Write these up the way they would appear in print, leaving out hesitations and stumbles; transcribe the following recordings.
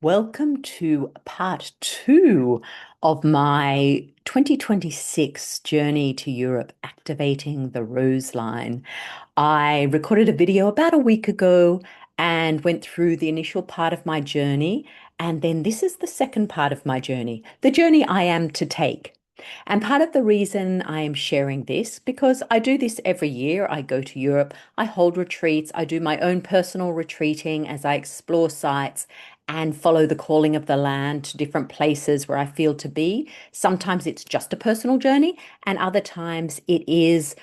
Welcome to part two of my 2026 journey to Europe, activating the Rose Line. I recorded a video about a week ago and went through the initial part of my journey. And then this is the second part of my journey, the journey I am to take. And part of the reason I am sharing this, because I do this every year. I go to Europe, I hold retreats, I do my own personal retreating as I explore sites and follow the calling of the land to different places where I feel to be. Sometimes it's just a personal journey, and other times it is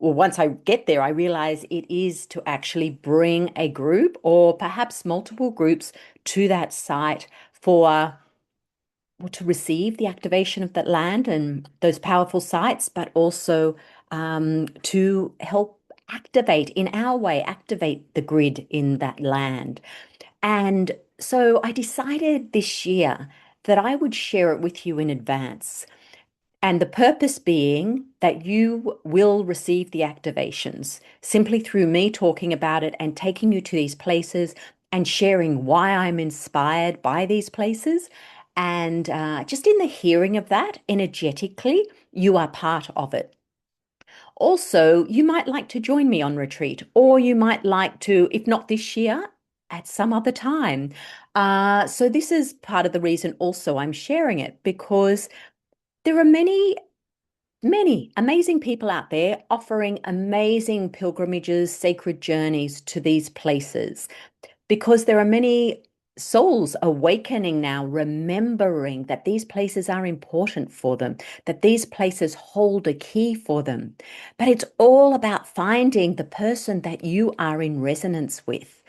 once I get there, I realize it is to actually bring a group or perhaps multiple groups to that site for to receive the activation of that land and those powerful sites, but also to help activate in our way, activate the grid in that land. And so I decided this year that I would share it with you in advance. And the purpose being that you will receive the activations simply through me talking about it and taking you to these places and sharing why I'm inspired by these places. And just in the hearing of that, energetically, you are part of it. Also, you might like to join me on retreat, or you might like to, if not this year, at some other time. So, this is part of the reason also I'm sharing it because there are many amazing people out there offering amazing pilgrimages, sacred journeys to these places because there are many souls awakening now, remembering that these places are important for them, that these places hold a key for them. But it's all about finding the person that you are in resonance with.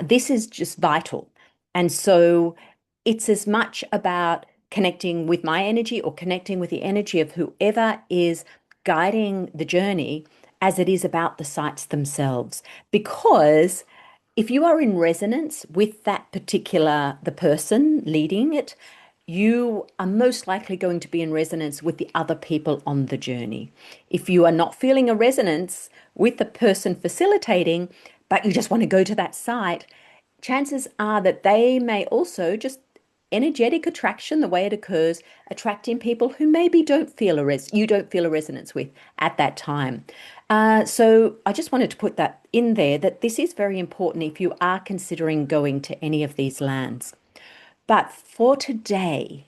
This is just vital. And so it's as much about connecting with my energy or connecting with the energy of whoever is guiding the journey as it is about the sites themselves. Because if you are in resonance with that particular, the person leading it, you are most likely going to be in resonance with the other people on the journey. If you are not feeling a resonance with the person facilitating, but you just want to go to that site, chances are that they may also just energetic attraction, the way it occurs, attracting people who maybe you don't feel a resonance with at that time. So I just wanted to put that in there that this is very important if you are considering going to any of these lands. But for today,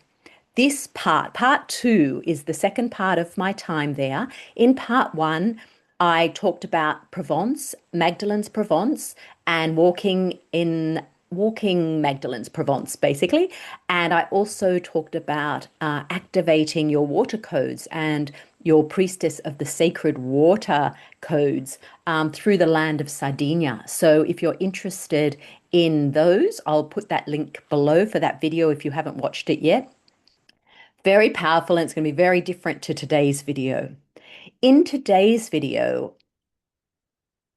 part two, is the second part of my time there. In part one, I talked about Provence, Magdalene's Provence, and walking Magdalene's Provence, basically. And I also talked about activating your water codes and your priestess of the sacred water codes through the land of Sardinia. So if you're interested in those, I'll put that link below for that video if you haven't watched it yet. Very powerful, and it's going to be very different to today's video. In today's video,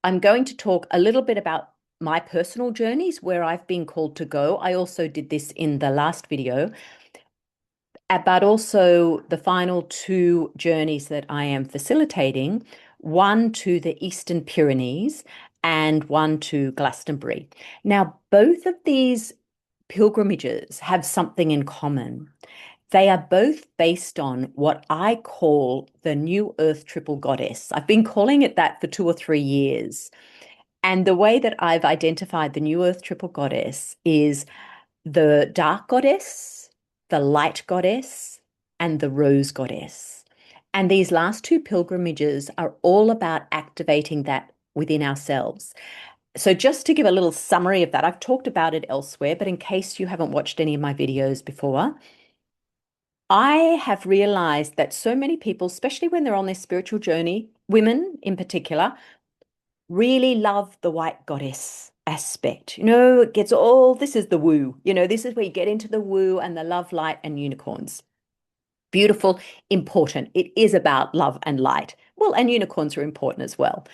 I'm going to talk a little bit about my personal journeys where I've been called to go. I also did this in the last video, but also the final two journeys that I am facilitating, one to the Eastern Pyrenees and one to Glastonbury. Now, both of these pilgrimages have something in common. They are both based on what I call the New Earth Triple Goddess. I've been calling it that for 2 or 3 years. And the way that I've identified the New Earth Triple Goddess is the Dark Goddess, the Light Goddess, and the Rose Goddess. And these last two pilgrimages are all about activating that within ourselves. So just to give a little summary of that, I've talked about it elsewhere, but in case you haven't watched any of my videos before, I have realized that so many people, especially when they're on their spiritual journey, women in particular, really love the white goddess aspect. It gets all, this is the woo, this is where you get into the woo and the love, light, and unicorns. Beautiful, important. It is about love and light. Well, and unicorns are important as well.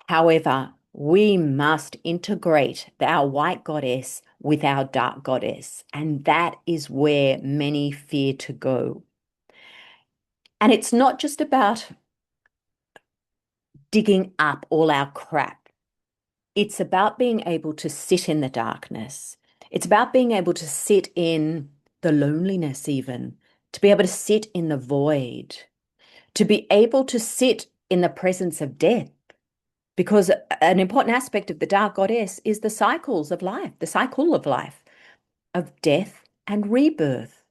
However, we must integrate our white goddess with our dark goddess, and that is where many fear to go. And it's not just about digging up all our crap. It's about being able to sit in the darkness, It's about being able to sit in the loneliness, even to be able to sit in the void, to be able to sit in the presence of death. Because an important aspect of the dark goddess is the cycles of life, the cycle of life, of death and rebirth.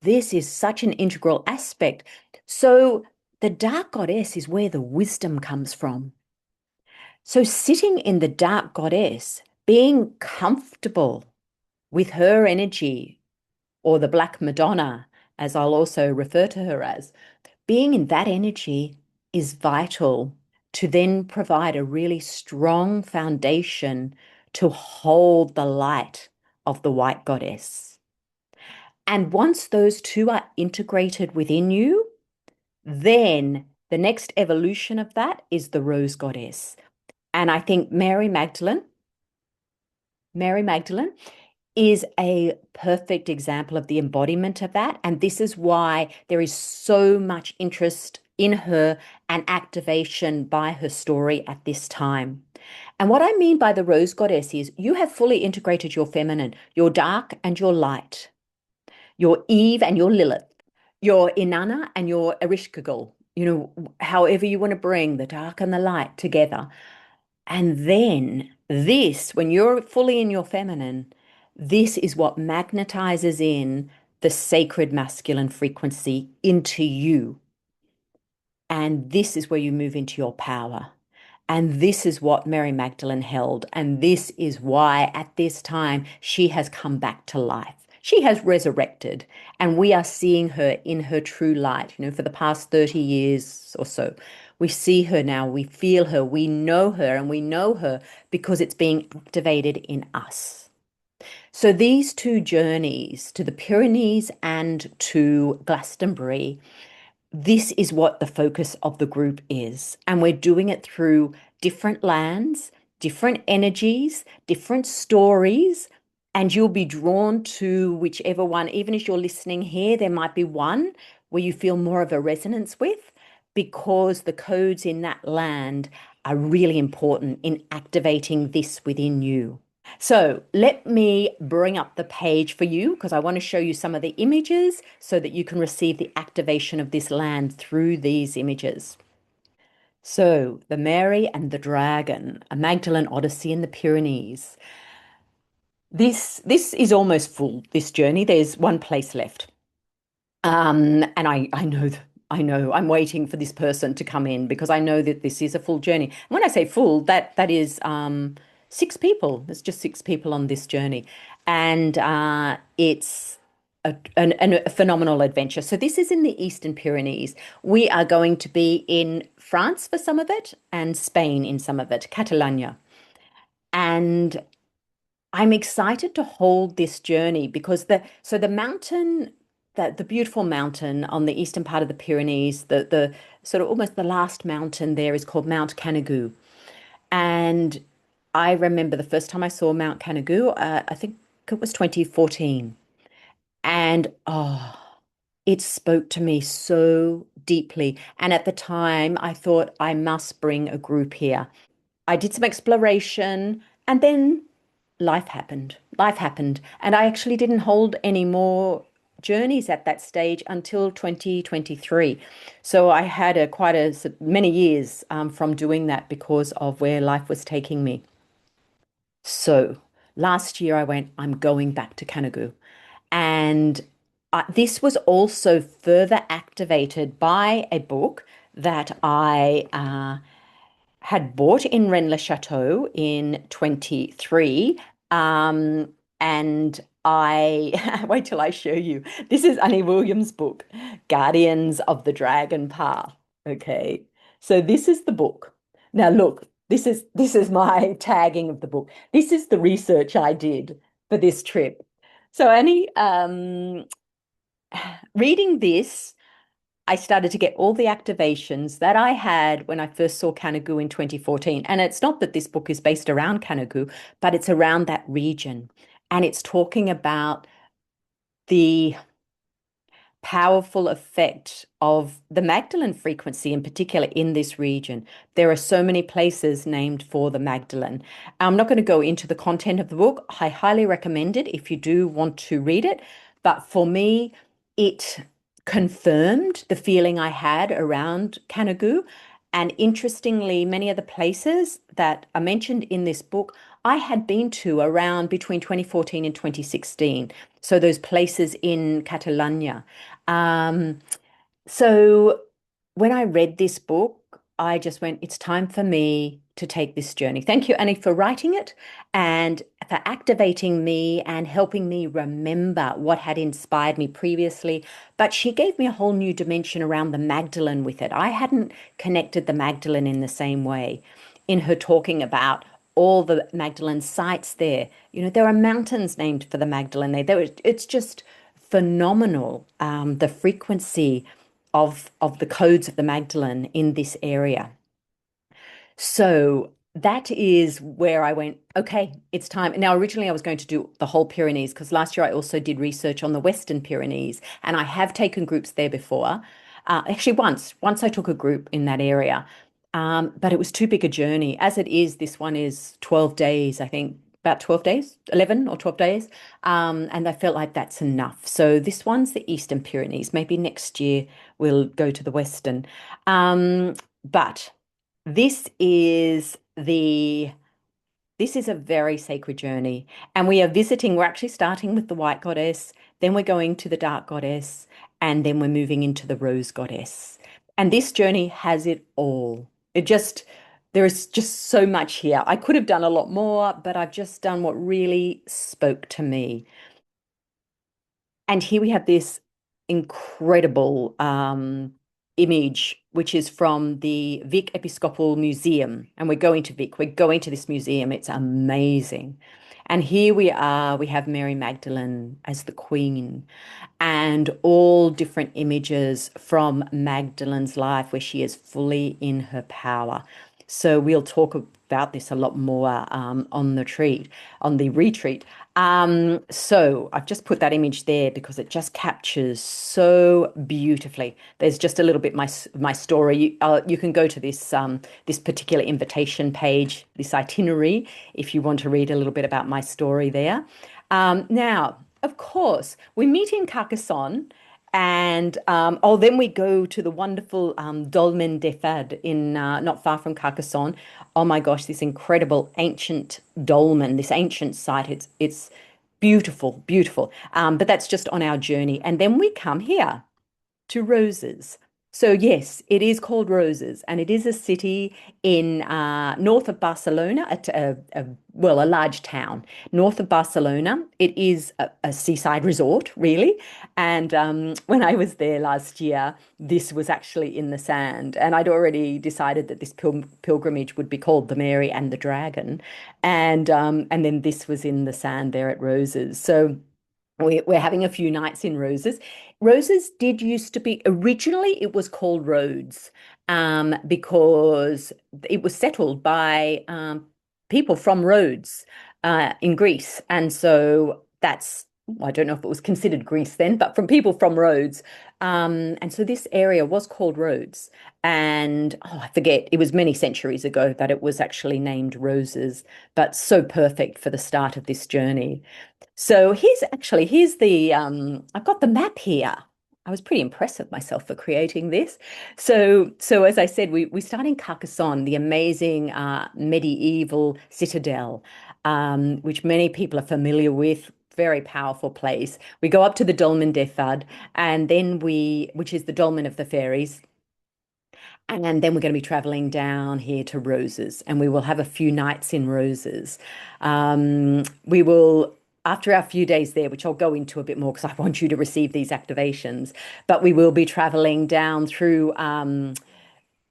This is such an integral aspect. So the dark goddess is where the wisdom comes from. So sitting in the dark goddess, being comfortable with her energy, or the Black Madonna, as I'll also refer to her as, being in that energy is vital to then provide a really strong foundation to hold the light of the white goddess. And once those two are integrated within you, then the next evolution of that is the rose goddess. And I think Mary Magdalene is a perfect example of the embodiment of that. And this is why there is so much interest in her and activation by her story at this time. And what I mean by the rose goddess is you have fully integrated your feminine, your dark and your light, your Eve and your Lilith, your Inanna and your Erishkigal, however you want to bring the dark and the light together. And then this, when you're fully in your feminine, this is what magnetizes in the sacred masculine frequency into you. And this is where you move into your power. And this is what Mary Magdalene held. And this is why at this time she has come back to life. She has resurrected, and we are seeing her in her true light, for the past 30 years or so. We see her now, we feel her, we know her, and we know her because it's being activated in us. So these two journeys to the Pyrenees and to Glastonbury, this is what the focus of the group is. And we're doing it through different lands, different energies, different stories. And you'll be drawn to whichever one, even as you're listening here, there might be one where you feel more of a resonance with, because the codes in that land are really important in activating this within you. So let me bring up the page for you because I want to show you some of the images so that you can receive the activation of this land through these images. So the Mary and the Dragon, a Magdalene Odyssey in the Pyrenees. This is almost full, this journey. There's one place left. And I know I'm waiting for this person to come in because I know that this is a full journey. And when I say full, that is 6 people. There's just 6 people on this journey, and it's a phenomenal adventure. So this is in the Eastern Pyrenees. We are going to be in France for some of it and Spain in some of it, Catalonia, and I'm excited to hold this journey because the mountain, that the beautiful mountain on the eastern part of the Pyrenees, the sort of almost the last mountain there is called Mount Canigou. And I remember the first time I saw Mount Canigou, I think it was 2014. And it spoke to me so deeply. And at the time, I thought I must bring a group here. I did some exploration, and then life happened. Life happened. And I actually didn't hold any more journeys at that stage until 2023. So I had many years from doing that because of where life was taking me. So last year I went, I'm going back to Canigou. And this was also further activated by a book that I had bought in Rennes-le-Château in 23. And I wait till I show you. This is Annie Williams' book, Guardians of the Dragon Path. Okay. So this is the book. Now look, this is my tagging of the book. This is the research I did for this trip. So Annie, reading this, I started to get all the activations that I had when I first saw Canigou in 2014. And it's not that this book is based around Canigou, but it's around that region. And it's talking about the powerful effect of the Magdalene frequency, in particular in this region. There are so many places named for the Magdalene. I'm not going to go into the content of the book. I highly recommend it if you do want to read it. But for me, it confirmed the feeling I had around Canigou. And interestingly, many of the places that are mentioned in this book, I had been to around between 2014 and 2016. So those places in Catalonia. Um, so when I read this book, I just went, it's time for me to take this journey. Thank you, Annie, for writing it and for activating me and helping me remember what had inspired me previously. But she gave me a whole new dimension around the Magdalene with it. I hadn't connected the Magdalene in the same way in her talking about all the Magdalene sites there. You know, there are mountains named for the Magdalene there. It's just phenomenal, the frequency of the codes of the Magdalene in this area. So that is where I went, okay, it's time. Now, originally I was going to do the whole Pyrenees because last year I also did research on the Western Pyrenees, and I have taken groups there before. Actually, once I took a group in that area, but it was too big a journey. As it is, this one is 12 days, I think, about 12 days, 11 or 12 days. And I felt like that's enough. So this one's the Eastern Pyrenees. Maybe next year we'll go to the Western. But this is the this is a very sacred journey. And we are visiting, we're actually starting with the White Goddess, then we're going to the Dark Goddess, and then we're moving into the Rose Goddess. And this journey has it all. There is just so much here. I could have done a lot more, but I've just done what really spoke to me. And here we have this incredible image, which is from the Vic Episcopal Museum. And we're going to Vic, we're going to this museum. It's amazing. And here we are, we have Mary Magdalene as the Queen, and all different images from Magdalene's life where she is fully in her power. So we'll talk about this a lot more on the retreat. So I've just put that image there because it just captures so beautifully. There's just a little bit my story. You can go to this particular invitation page, this itinerary, if you want to read a little bit about my story there. Now, of course, we meet in Carcassonne. And then we go to the wonderful Dolmen de Fad in not far from Carcassonne. Oh my gosh, this incredible ancient dolmen, this ancient site. It's beautiful, beautiful. But that's just on our journey. And then we come here to Roses. So yes, it is called Roses, and it is a city in north of Barcelona, a large town north of Barcelona. It is a seaside resort, really. And when I was there last year, this was actually in the sand, and I'd already decided that this pilgrimage would be called the Mary and the Dragon, and then this was in the sand there at Roses. So. We're having a few nights in Roses. Roses did used to be, originally it was called Rhodes, because it was settled by people from Rhodes in Greece. And so I don't know if it was considered Greece then, but from people from Rhodes. And so this area was called Rhodes. And I forget, it was many centuries ago that it was actually named Roses, but so perfect for the start of this journey. So here's the I've got the map here. I was pretty impressed with myself for creating this. So as I said, we start in Carcassonne, the amazing medieval citadel, which many people are familiar with. Very powerful place. We go up to the Dolmen de Fad, and then which is the Dolmen of the Fairies. And then we're going to be traveling down here to Roses, and we will have a few nights in Roses. We will, after our few days there, which I'll go into a bit more because I want you to receive these activations, but we will be traveling down through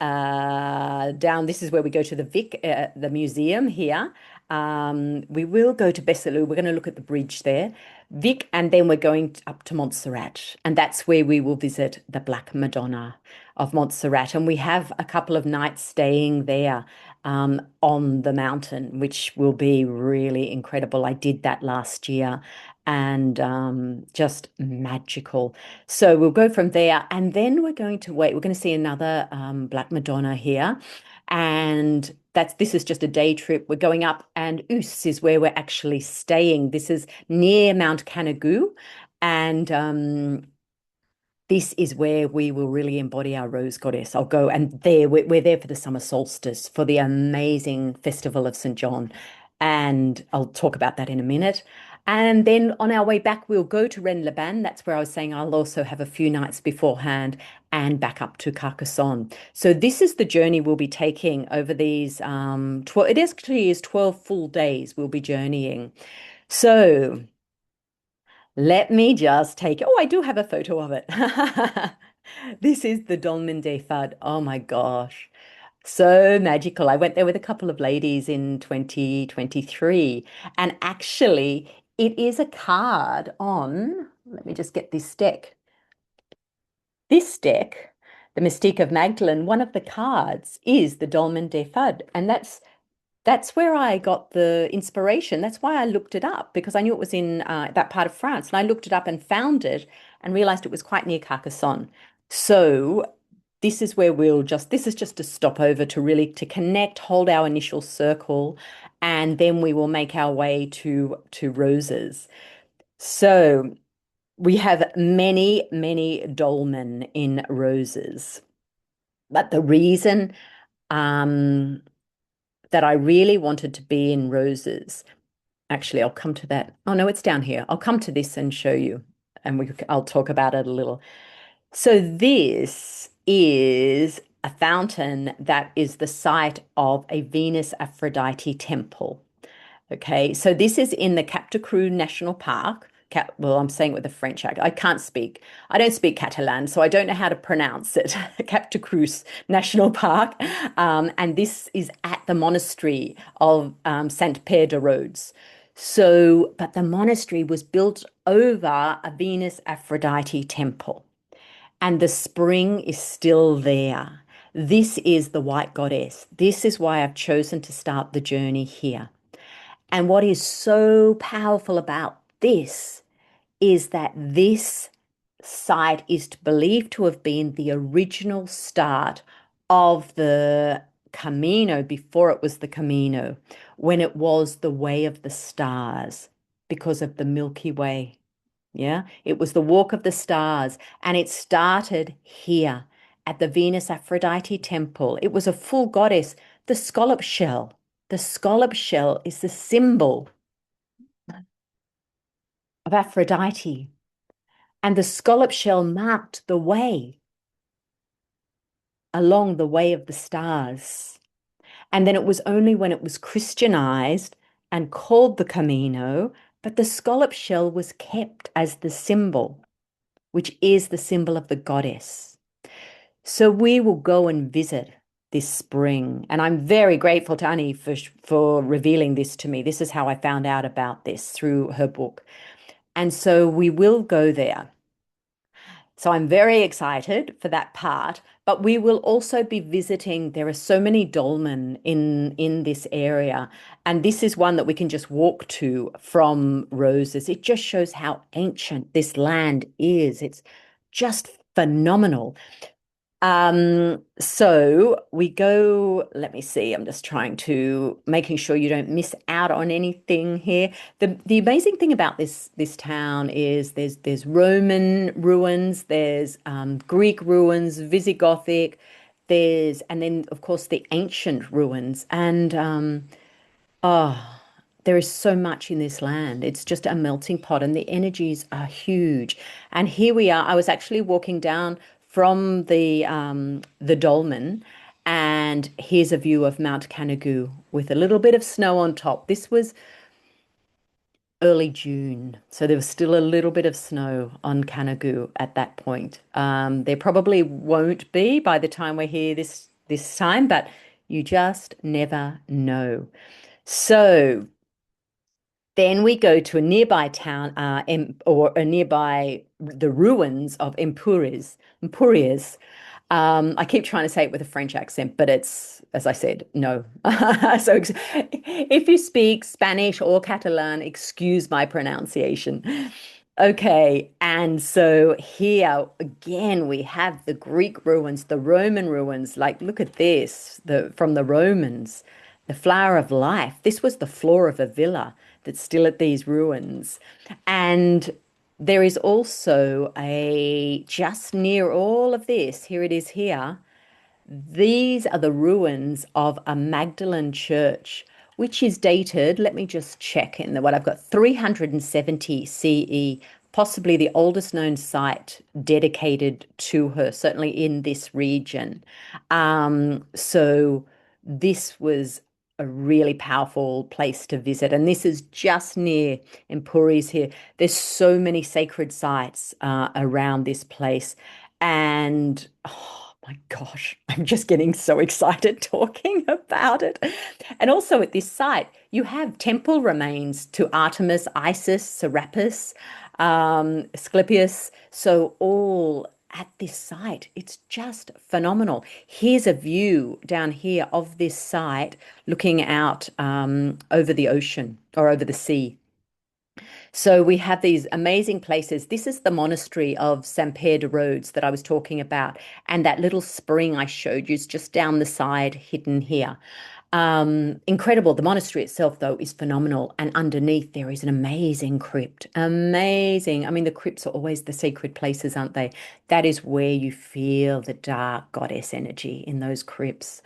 this is where we go to the Vic, the museum here. We will go to Besalú. We're going to look at the bridge there, Vic, and then we're going up to Montserrat, and that's where we will visit the Black Madonna of Montserrat. And we have a couple of nights staying there on the mountain, which will be really incredible. I did that last year, and just magical. So we'll go from there, and then we're going to wait. We're going to see another Black Madonna here, and this is just a day trip. We're going up, and Oos is where we're actually staying. This is near Mount Canigou, and this is where we will really embody our rose goddess. I'll go, and we're there for the summer solstice, for the amazing festival of St. John. And I'll talk about that in a minute. And then on our way back, we'll go to Rennes-les-Bains. That's where I was saying I'll also have a few nights beforehand and back up to Carcassonne. So this is the journey we'll be taking over these 12, it actually is 12 full days we'll be journeying. So let me just take, oh, I do have a photo of it. This is the Dolmen des Fades. Oh my gosh. So magical. I went there with a couple of ladies in 2023. And actually, it is a card on, let me just get this deck. This deck, the Mystique of Magdalene, one of the cards is the Dolmen des Fades. And that's where I got the inspiration. That's why I looked it up, because I knew it was in that part of France. And I looked it up and found it and realized it was quite near Carcassonne. So this is where this is just a stopover to really to connect, hold our initial circle, and then we will make our way to Roses. So we have many, many dolmen in Roses. But the reason um, that I really wanted to be in Roses. Actually, I'll come to that. Oh no, it's down here. I'll come to this and show you, and I'll talk about it a little. So this is a fountain that is the site of a Venus Aphrodite temple. Okay, so this is in the Cap de Crew National Park. Well, I'm saying it with a French accent. I can't speak. I don't speak Catalan, so I don't know how to pronounce it. Cap de Creus National Park. And this is at the monastery of Saint Père de Rhodes. So, but the monastery was built over a Venus Aphrodite temple, and the spring is still there. This is the white goddess. This is why I've chosen to start the journey here. And what is so powerful about this is that this site is believed to have been the original start of the Camino before it was the Camino, when it was the way of the stars because of the Milky Way. Yeah, it was the walk of the stars, and it started here at the Venus Aphrodite temple. It was a full goddess, the scallop shell. The scallop shell is the symbol of Aphrodite, and the scallop shell marked the way along the way of the stars. And then it was only when it was Christianized and called the Camino, but the scallop shell was kept as the symbol, which is the symbol of the goddess. So we will go and visit this spring. And I'm very grateful to Annie for revealing this to me. This is how I found out about this, through her book. And so we will go there. So I'm very excited for that part, but we will also be visiting. There are so many dolmen in this area, and this is one that we can just walk to from Roses. It just shows how ancient this land is. It's just phenomenal. So we go, let me see, I'm just trying to making sure you don't miss out on anything here. The amazing thing about this town is there's Roman ruins, there's Greek ruins, Visigothic, and then of course the ancient ruins. And oh, there is so much in this land. It's just a melting pot, and the energies are huge. And here we are. I was actually walking down from the dolmen, and here's a view of Mount Canigou with a little bit of snow on top. This was early June, so there was still a little bit of snow on Canigou at that point. There probably won't be by the time we're here this time, but you just never know. So then we go to a nearby town, or a nearby the ruins of Empúries, I keep trying to say it with a French accent, but it's, as I said, no. So if you speak Spanish or Catalan, excuse my pronunciation. Okay, and so here again we have the Greek ruins, the Roman ruins. Like, look at this, the from the Romans, the flower of life. This was the floor of a villa that's still at these ruins. And there is also a, just near all of this, here it is here, these are the ruins of a Magdalene church, which is dated, let me just check in what I've got, 370 CE, possibly the oldest known site dedicated to her, certainly in this region. So this was a really powerful place to visit. And this is just near Empuries here. There's so many sacred sites around this place. And oh my gosh, I'm just getting so excited talking about it. And also at this site, you have temple remains to Artemis, Isis, Serapis, Asclepius. So all at this site. It's just phenomenal. Here's a view down here of this site looking out over the ocean or over the sea. So we have these amazing places. This is the monastery of Saint Pierre de Rhodes that I was talking about. And that little spring I showed you is just down the side, hidden here. Incredible. The monastery itself, though, is phenomenal. And underneath there is an amazing crypt. Amazing. I mean, the crypts are always the sacred places, aren't they? That is where you feel the dark goddess energy in those crypts.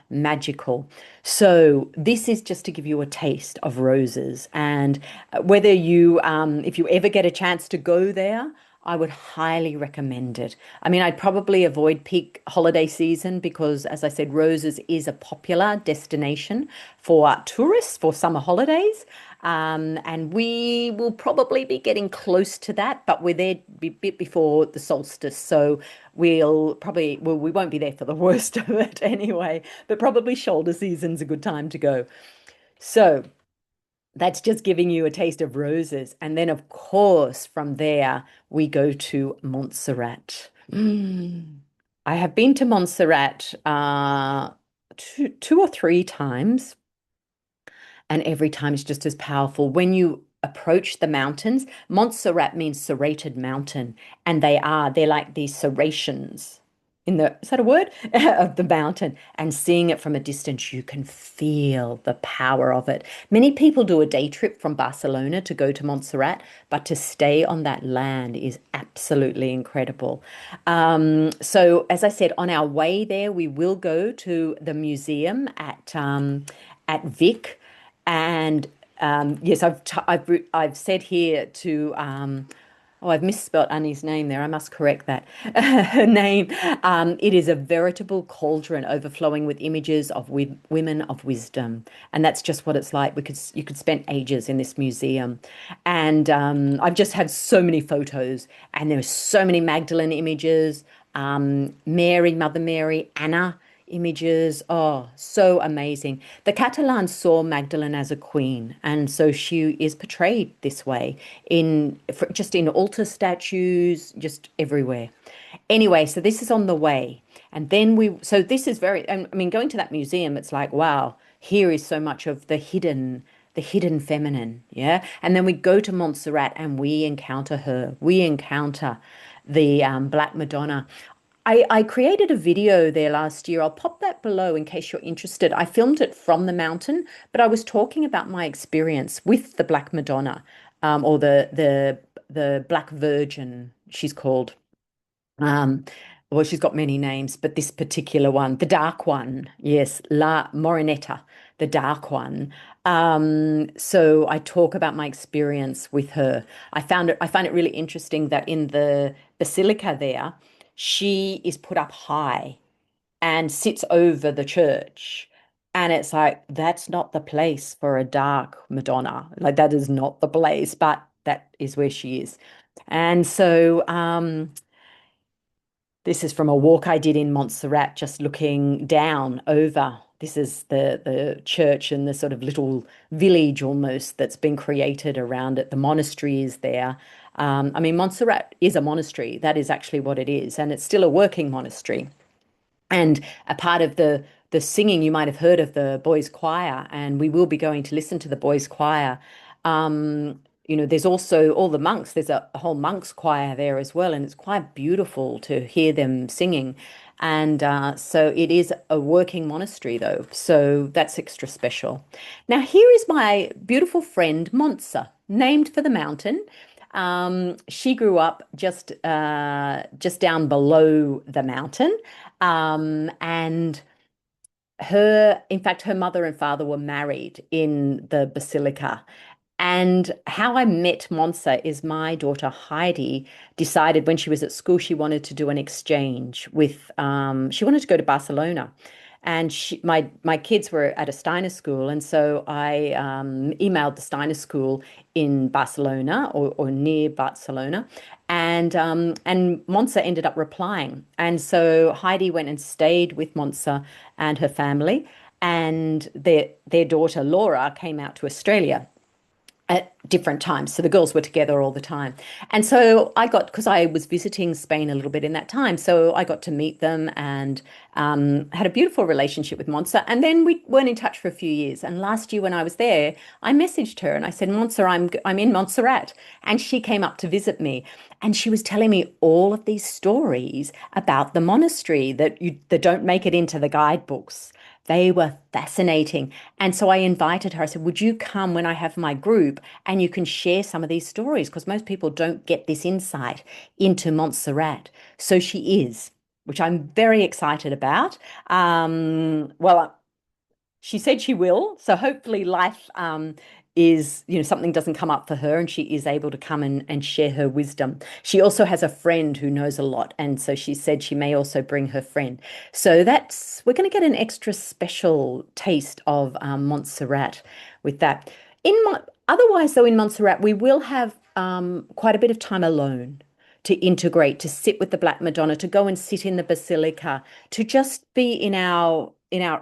Magical. So this is just to give you a taste of roses. And whether you, if you ever get a chance to go there, I would highly recommend it. I mean, I'd probably avoid peak holiday season because, as I said, Roses is a popular destination for tourists for summer holidays. And we will probably be getting close to that, but we're there a bit before the solstice. So we'll probably, well, we won't be there for the worst of it anyway, but probably shoulder season's a good time to go. So that's just giving you a taste of Roses. And then, of course, from there, we go to Montserrat. I have been to Montserrat two or three times, and every time it's just as powerful. When you approach the mountains, Montserrat means serrated mountain, and they're like these serrations in the, is that a word? Of the mountain. And seeing it from a distance, you can feel the power of it. Many people do a day trip from Barcelona to go to Montserrat, but to stay on that land is absolutely incredible. So as I said, on our way there, we will go to the museum at Vic. And yes, I've said here to oh, I've misspelt Annie's name there. I must correct that. Her name. It is a veritable cauldron overflowing with images of women of wisdom, and that's just what it's like. You could spend ages in this museum, and I've just had so many photos, and there are so many Magdalene images, Mary, Mother Mary, Anna images. Oh, so amazing. The Catalans saw Magdalene as a queen, and so she is portrayed this way just in altar statues, just everywhere. Anyway, so this is on the way. And then so this is very, I mean, going to that museum, it's like, wow, here is so much of the hidden feminine, yeah? And then we go to Montserrat and we encounter her. We encounter the Black Madonna. I created a video there last year. I'll pop that below in case you're interested. I filmed it from the mountain, but I was talking about my experience with the Black Madonna, or the Black Virgin, she's called. Um, well, she's got many names, but this particular one, the dark one, yes, La Morenetta, the dark one. So I talk about my experience with her. I find it really interesting that in the basilica there, she is put up high and sits over the church. And it's like, that's not the place for a dark Madonna. Like, that is not the place, but that is where she is. And so, this is from a walk I did in Montserrat, just looking down over. This is the church and the sort of little village almost that's been created around it. The monastery is there. I mean, Montserrat is a monastery. That is actually what it is, and it's still a working monastery. And a part of the singing, you might have heard of the boys' choir, and we will be going to listen to the boys' choir. There's also all the monks. There's a whole monks' choir there as well, and it's quite beautiful to hear them singing. And so it is a working monastery, though, so that's extra special. Now, here is my beautiful friend Montse, named for the mountain. She grew up just down below the mountain. And in fact, her mother and father were married in the basilica. And how I met Monse is my daughter Heidi decided when she was at school she wanted to do an exchange she wanted to go to Barcelona. And my kids were at a Steiner school, and so I emailed the Steiner school in Barcelona or near Barcelona, and Monse ended up replying, and so Heidi went and stayed with Monse and her family, and their daughter Laura came out to Australia at different times. So the girls were together all the time. And so because I was visiting Spain a little bit in that time, so I got to meet them and had a beautiful relationship with Montserrat. And then we weren't in touch for a few years. And last year when I was there, I messaged her and I said, Montserrat, I'm in Montserrat. And she came up to visit me. And she was telling me all of these stories about the monastery that don't make it into the guidebooks. They were fascinating. And so I invited her. I said, would you come when I have my group and you can share some of these stories? Because most people don't get this insight into Montserrat. So she is, which I'm very excited about. Well, she said she will. So hopefully life something doesn't come up for her and she is able to come and share her wisdom. She also has a friend who knows a lot. And so she said she may also bring her friend. So we're going to get an extra special taste of Montserrat with that. Otherwise, though, in Montserrat, we will have quite a bit of time alone to integrate, to sit with the Black Madonna, to go and sit in the basilica, to just be in our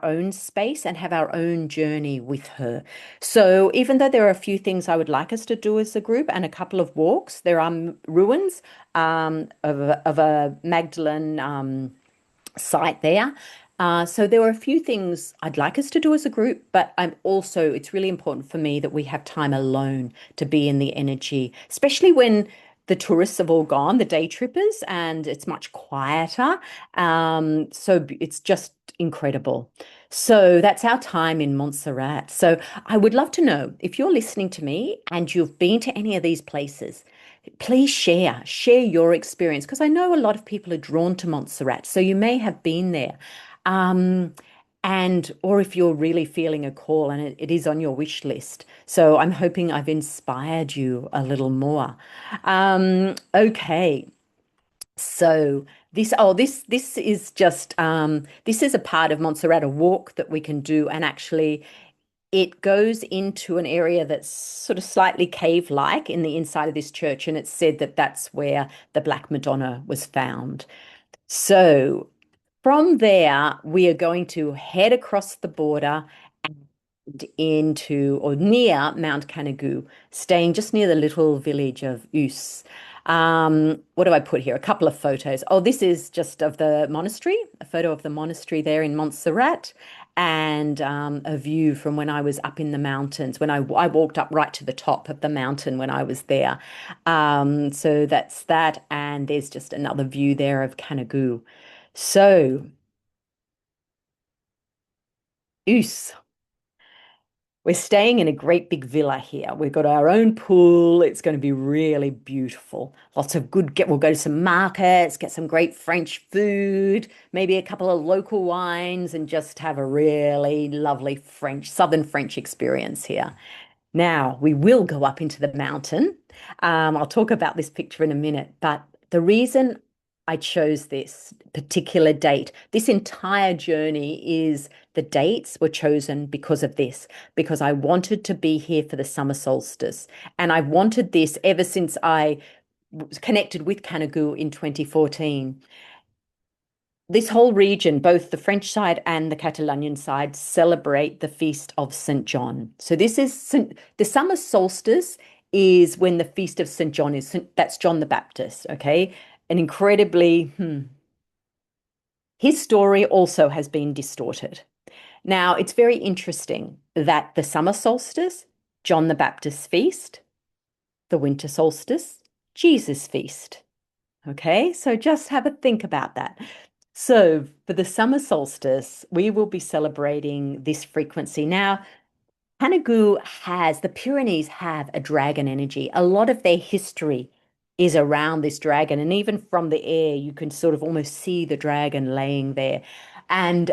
own space and have our own journey with her. So even though there are a few things I would like us to do as a group and a couple of walks, there are ruins of a Magdalene site there. So there were a few things I'd like us to do as a group, but it's really important for me that we have time alone to be in the energy, especially when the tourists have all gone, the day trippers, and it's much quieter. So it's just incredible. So that's our time in Montserrat. So I would love to know if you're listening to me and you've been to any of these places, please share your experience because I know a lot of people are drawn to Montserrat. So you may have been there. Um, or if you're really feeling a call and it is on your wish list. So I'm hoping I've inspired you a little more. Okay. So this is a part of Montserrat, a walk that we can do, and actually it goes into an area that's sort of slightly cave-like in the inside of this church, and it's said that that's where the Black Madonna was found. So from there, we are going to head across the border and into or near Mount Canigou, staying just near the little village of Us. What do I put here? A couple of photos. Oh, this is just of the monastery, a photo of the monastery there in Montserrat, and a view from when I was up in the mountains, when I walked up right to the top of the mountain when I was there. So that's that, and there's just another view there of Canigou. So, Us. We're staying in a great big villa here. We've got our own pool. It's going to be really beautiful. Lots of we'll go to some markets, get some great French food, maybe a couple of local wines, and just have a really lovely Southern French experience here. Now, we will go up into the mountain. I'll talk about this picture in a minute, but the reason I chose this particular date, this entire journey the dates were chosen because of this, because I wanted to be here for the summer solstice. And I've wanted this ever since I was connected with Canigou in 2014. This whole region, both the French side and the Catalonian side, celebrate the feast of St. John. So the summer solstice is when the feast of St. John that's John the Baptist, okay? An incredibly His story also has been distorted. Now, it's very interesting that the summer solstice, John the Baptist's feast, the winter solstice, Jesus' feast. Okay, so just have a think about that. So, for the summer solstice, we will be celebrating this frequency. Now, the Pyrenees have a dragon energy. A lot of their history is around this dragon. And even from the air, you can sort of almost see the dragon laying there. And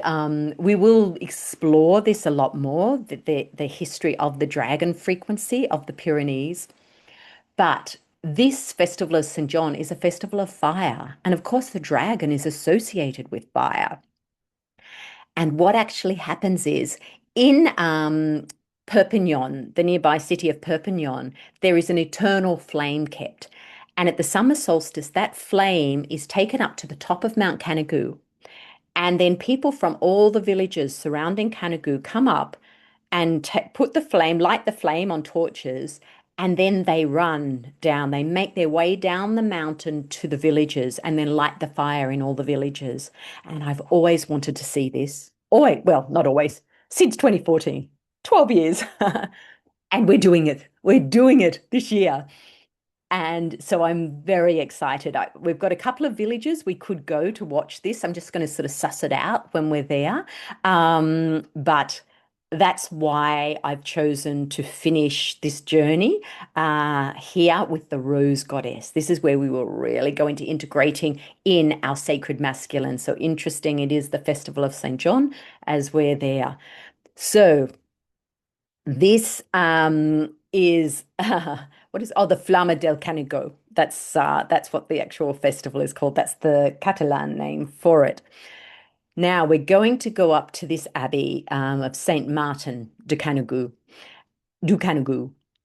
we will explore this a lot more, the history of the dragon frequency of the Pyrenees. But this festival of St. John is a festival of fire. And of course, the dragon is associated with fire. And what actually happens is in Perpignan, the nearby city of Perpignan, there is an eternal flame kept. And at the summer solstice, that flame is taken up to the top of Mount Canigou. And then people from all the villages surrounding Canigou come up and put the flame, light the flame on torches, and then they run down. They make their way down the mountain to the villages and then light the fire in all the villages. And I've always wanted to see this. Always, well, not always, since 2014, 12 years. And we're doing it. We're doing it this year. And so I'm very excited. We've got a couple of villages we could go to watch this. I'm just going to sort of suss it out when we're there. But that's why I've chosen to finish this journey here with the Rose Goddess. This is where we will really go into integrating in our sacred masculine. So interesting, it is the Festival of St. John as we're there. So this is the Flama del Canigou. That's what the actual festival is called. That's the Catalan name for it. Now we're going to go up to this abbey of Saint Martin du Canigou,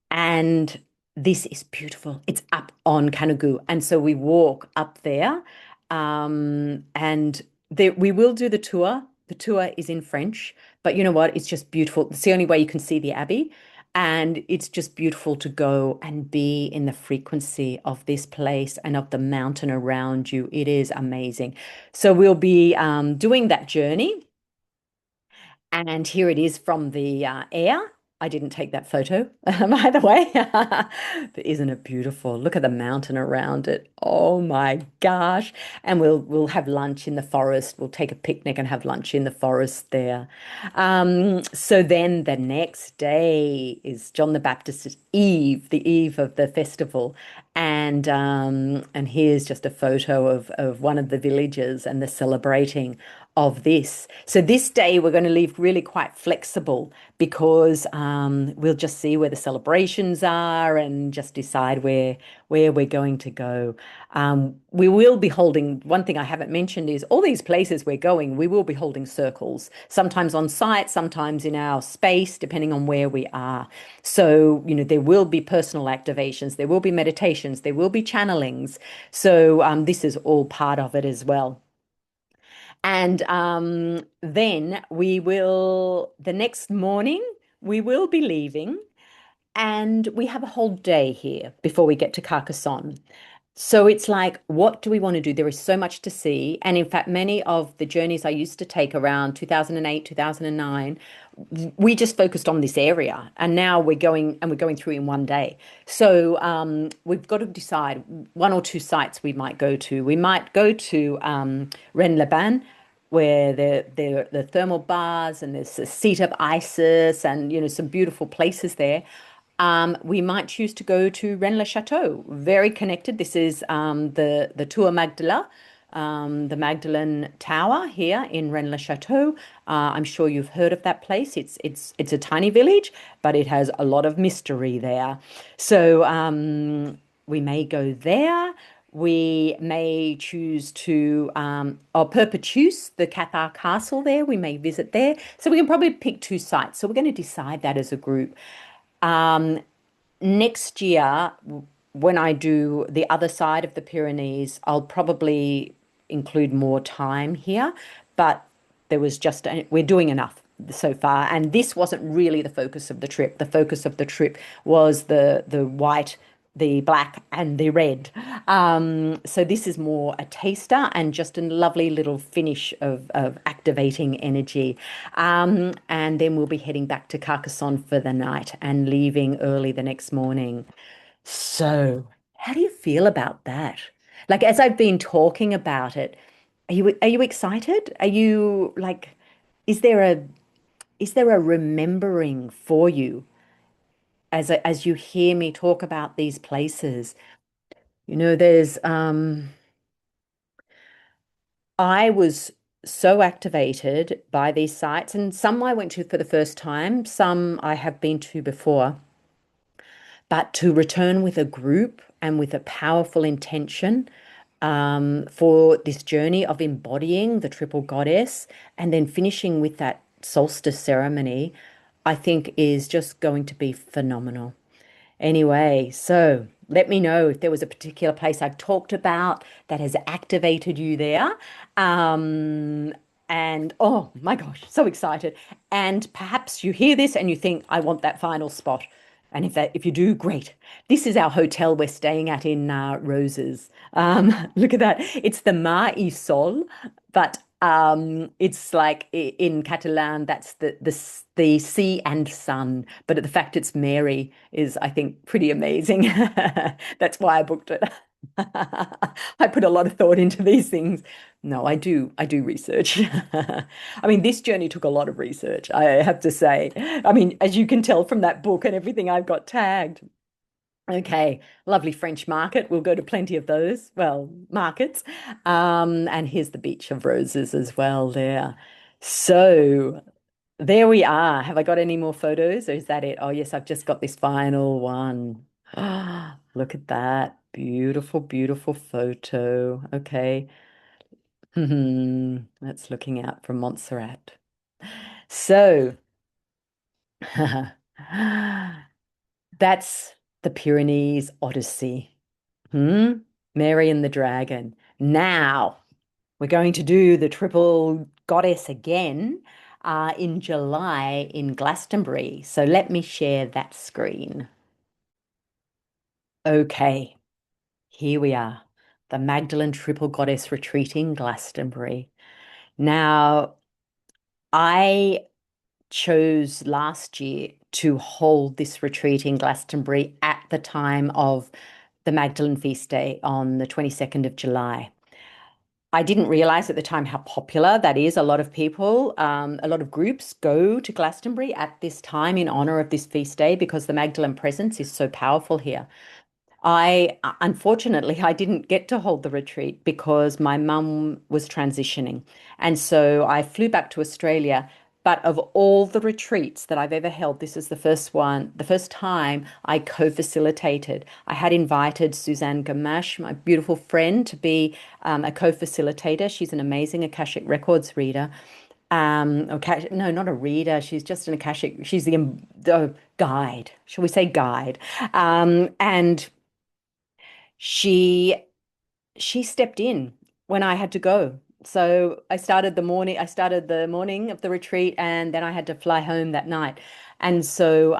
and this is beautiful. It's up on Canigou, and so we walk up there, and we will do the tour. The tour is in French, but you know what? It's just beautiful. It's the only way you can see the abbey. And it's just beautiful to go and be in the frequency of this place and of the mountain around you. It is amazing. So we'll be doing that journey. And here it is from the air. I didn't take that photo, by the way. But isn't it beautiful? Look at the mountain around it. Oh my gosh. And we'll have lunch in the forest. We'll take a picnic and have lunch in the forest there. So then the next day is John the Baptist's Eve, the eve of the festival. And here's just a photo of one of the villages and the celebrating of this. So this day we're going to leave really quite flexible because we'll just see where the celebrations are and just decide where we're going to go. We will be holding, one thing I haven't mentioned is all these places we're going, we will be holding circles, sometimes on site, sometimes in our space, depending on where we are. So, there will be personal activations, there will be meditations, there will be channelings. So this is all part of it as well. And then the next morning, we will be leaving, and we have a whole day here before we get to Carcassonne. So it's like, what do we want to do? There is so much to see. And in fact, many of the journeys I used to take around 2008, 2009, we just focused on this area. And now we're going through in one day. So we've got to decide one or two sites we might go to. We might go to Rennes-les-Bains, where the thermal bars and there's a seat of Isis and some beautiful places there. We might choose to go to Rennes-le-Château, very connected. This is the Tour Magdala, the Magdalene Tower here in Rennes-le-Château. I'm sure you've heard of that place. It's a tiny village, but it has a lot of mystery there. So we may go there. We may choose to, Perpetues, the Cathar Castle there. We may visit there. So we can probably pick two sites. So we're going to decide that as a group. Next year, when I do the other side of the Pyrenees, I'll probably include more time here, but we're doing enough so far. And this wasn't really the focus of the trip. The focus of the trip was the white the black and the red. So this is more a taster and just a lovely little finish of activating energy. And then we'll be heading back to Carcassonne for the night and leaving early the next morning. So, how do you feel about that? Like, as I've been talking about it, are you excited? Are you like, is there a is there a remembering for you as you hear me talk about these places? There's I was so activated by these sites, and some I went to for the first time, some I have been to before. But to return with a group and with a powerful intention for this journey of embodying the triple goddess and then finishing with that solstice ceremony, I think is just going to be phenomenal. Anyway, so let me know if there was a particular place I've talked about that has activated you there. Um, and oh my gosh, so excited. And perhaps you hear this and you think, I want that final spot. And if you do, great. This is our hotel we're staying at in Roses. Look at that. It's the Mar i Sol, but it's like in Catalan, that's the sea and sun. But the fact it's Mary is, I think, pretty amazing. That's why I booked it. I put a lot of thought into these things. No, I do research. I mean, this journey took a lot of research, I have to say. I mean, as you can tell from that book and everything I've got tagged. Okay, lovely French market. We'll go to plenty of those, well, markets. And here's the Beach of Roses as well there. So there we are. Have I got any more photos or is that it? Oh, yes, I've just got this final one. Ah, look at that. Beautiful, beautiful photo. Okay. That's looking out from Montserrat. So that's the Pyrenees Odyssey. Hmm? Mary and the Dragon. Now we're going to do the triple goddess again in July in Glastonbury. So let me share that screen. Okay, here we are. The Magdalene Triple Goddess Retreat in Glastonbury. Now, I chose last year to hold this retreat in Glastonbury at the time of the Magdalene Feast Day on the 22nd of July. I didn't realize at the time how popular that is. A lot of people, a lot of groups go to Glastonbury at this time in honor of this feast day because the Magdalene presence is so powerful here. I unfortunately I didn't get to hold the retreat because my mum was transitioning. And so I flew back to Australia. But of all the retreats that I've ever held, this is the first one, the first time I co-facilitated. I had invited Suzanne Gamache, my beautiful friend, to be a co-facilitator. She's an amazing Akashic Records reader. No, not a reader. She's just an Akashic. She's the guide. Shall we say guide? And she she stepped in when I had to go. So I started the morning of the retreat and then I had to fly home that night. And so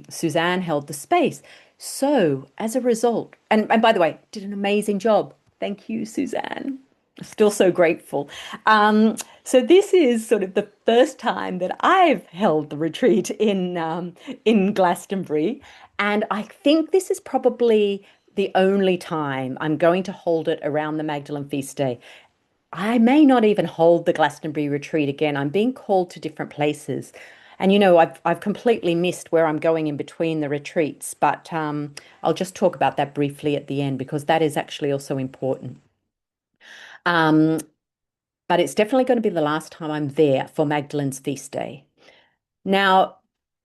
Suzanne held the space. So as a result, and by the way, did an amazing job. Thank you, Suzanne. Still so grateful. So this is sort of the first time that I've held the retreat in Glastonbury, and I think this is probably the only time I'm going to hold it around the Magdalene Feast Day. I may not even hold the Glastonbury retreat again. I'm being called to different places. And I've completely missed where I'm going in between the retreats, but I'll just talk about that briefly at the end because that is actually also important. Um, but it's definitely going to be the last time I'm there for Magdalene's feast day. Now,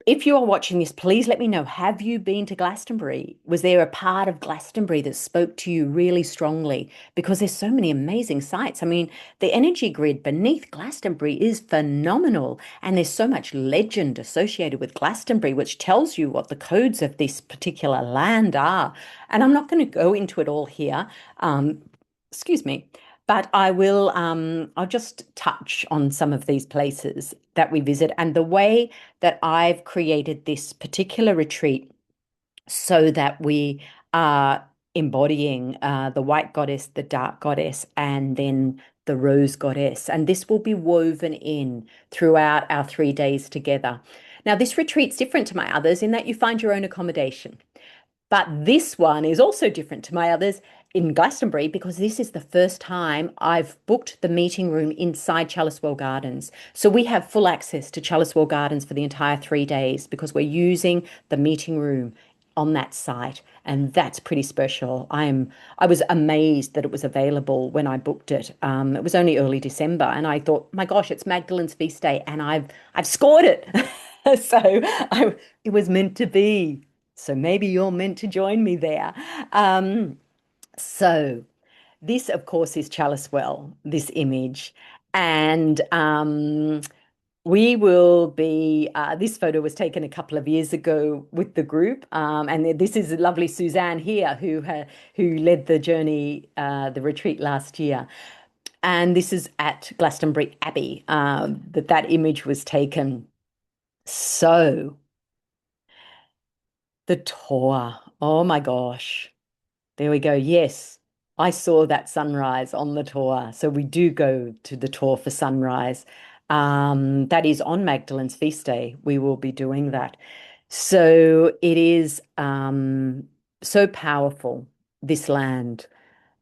if you are watching this, please let me know. Have you been to Glastonbury? Was there a part of Glastonbury that spoke to you really strongly? Because there's so many amazing sites. I mean, the energy grid beneath Glastonbury is phenomenal. And there's so much legend associated with Glastonbury, which tells you what the codes of this particular land are. And I'm not going to go into it all here. Excuse me. But I'll just touch on some of these places that we visit and the way that I've created this particular retreat so that we uh, embodying the white goddess, the dark goddess, and then the rose goddess. And this will be woven in throughout our 3 days together. Now, this retreat's different to my others in that you find your own accommodation. But this one is also different to my others in Glastonbury because this is the first time I've booked the meeting room inside Chalice Gardens. So we have full access to Chalice Gardens for the entire 3 days because we're using the meeting room on that site. And that's pretty special. I was amazed that it was available when I booked it. It was only early December, and I thought, my gosh, it's Magdalene's feast day, and I've scored it. So it was meant to be. So maybe you're meant to join me there. Um, so this, of course, is Chalice Well, this image. And we will be, this photo was taken a couple of years ago with the group. And this is lovely Suzanne here who led the journey, the retreat last year. And this is at Glastonbury Abbey, that image was taken. So the tour, oh my gosh. There we go. Yes, I saw that sunrise on the tour. So we do go to the tour for sunrise. That is on Magdalene's feast day. We will be doing that. So it is so powerful, this land.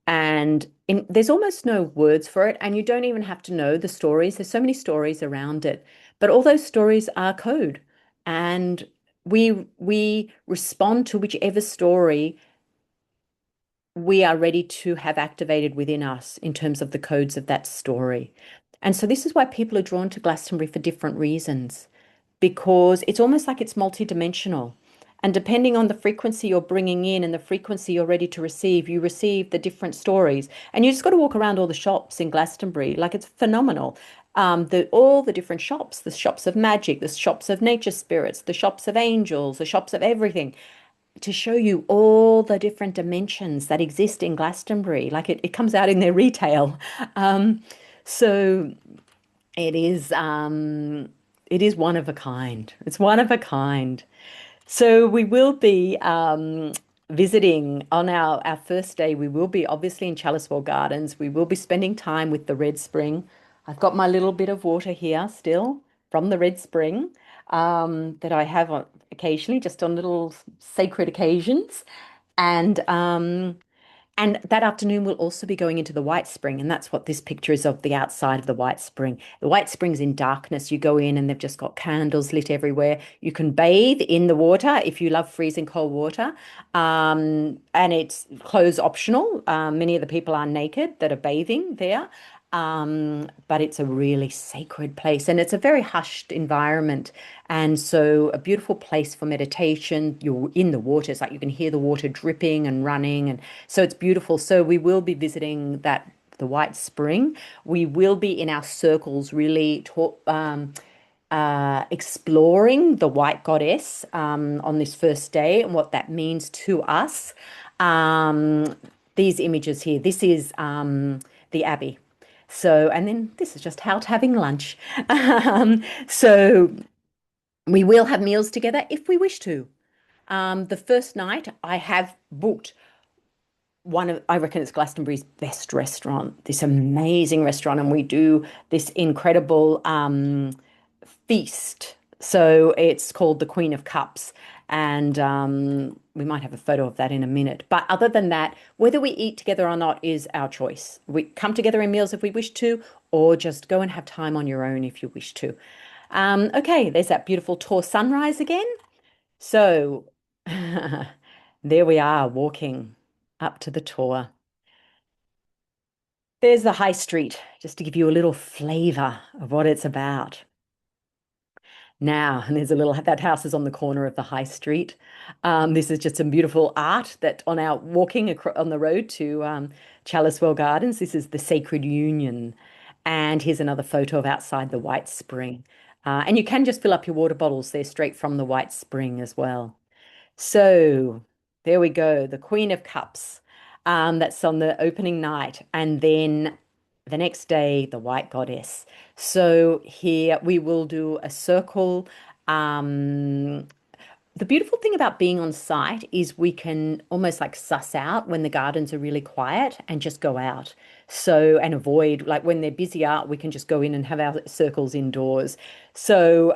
And there's almost no words for it. And you don't even have to know the stories. There's so many stories around it. But all those stories are code. And we respond to whichever story we are ready to have activated within us in terms of the codes of that story. And so this is why people are drawn to Glastonbury for different reasons, because it's almost like it's multidimensional. And depending on the frequency you're bringing in and the frequency you're ready to receive, you receive the different stories. And you just got to walk around all the shops in Glastonbury. Like it's phenomenal. All the different shops, the shops of magic, the shops of nature spirits, the shops of angels, the shops of everything to show you all the different dimensions that exist in Glastonbury. Like it comes out in their retail. Um, so it is one of a kind. It's one of a kind. So we will be visiting on our first day. We will be obviously in Chalicewell Gardens. We will be spending time with the Red Spring. I've got my little bit of water here still from the Red Spring that I have occasionally, just on little sacred occasions. And and that afternoon, we'll also be going into the White Spring, and that's what this picture is of the outside of the White Spring. The White Spring's in darkness. You go in, and they've just got candles lit everywhere. You can bathe in the water if you love freezing cold water, and it's clothes optional. Many of the people are naked that are bathing there. But it's a really sacred place and it's a very hushed environment. And so a beautiful place for meditation. You're in the water. It's like you can hear the water dripping and running. And so it's beautiful. So we will be visiting the White Spring. We will be in our circles really exploring the White Goddess on this first day and what that means to us. Um, these images here, this is the Abbey. So, and then this is just out having lunch. So we will have meals together if we wish to. The first night I have booked I reckon it's Glastonbury's best restaurant, this amazing restaurant, and we do this incredible feast. So it's called the Queen of Cups, and we might have a photo of that in a minute. But other than that, whether we eat together or not is our choice. We come together in meals if we wish to, or just go and have time on your own if you wish to. Okay, there's that beautiful Tor sunrise again. So there we are walking up to the Tor. There's the High Street, just to give you a little flavor of what it's about. Now, and there's that house is on the corner of the High Street. This is just some beautiful art that on our walking on the road to Chalicewell Gardens, this is the Sacred Union. And here's another photo of outside the White Spring. And you can just fill up your water bottles there straight from the White Spring as well. So there we go, the Queen of Cups. That's on the opening night. And then the next day, the White Goddess. So here we will do a circle. Um, The beautiful thing about being on site is we can almost like suss out when the gardens are really quiet and just go out. So, and avoid like when they're busier, we can just go in and have our circles indoors. So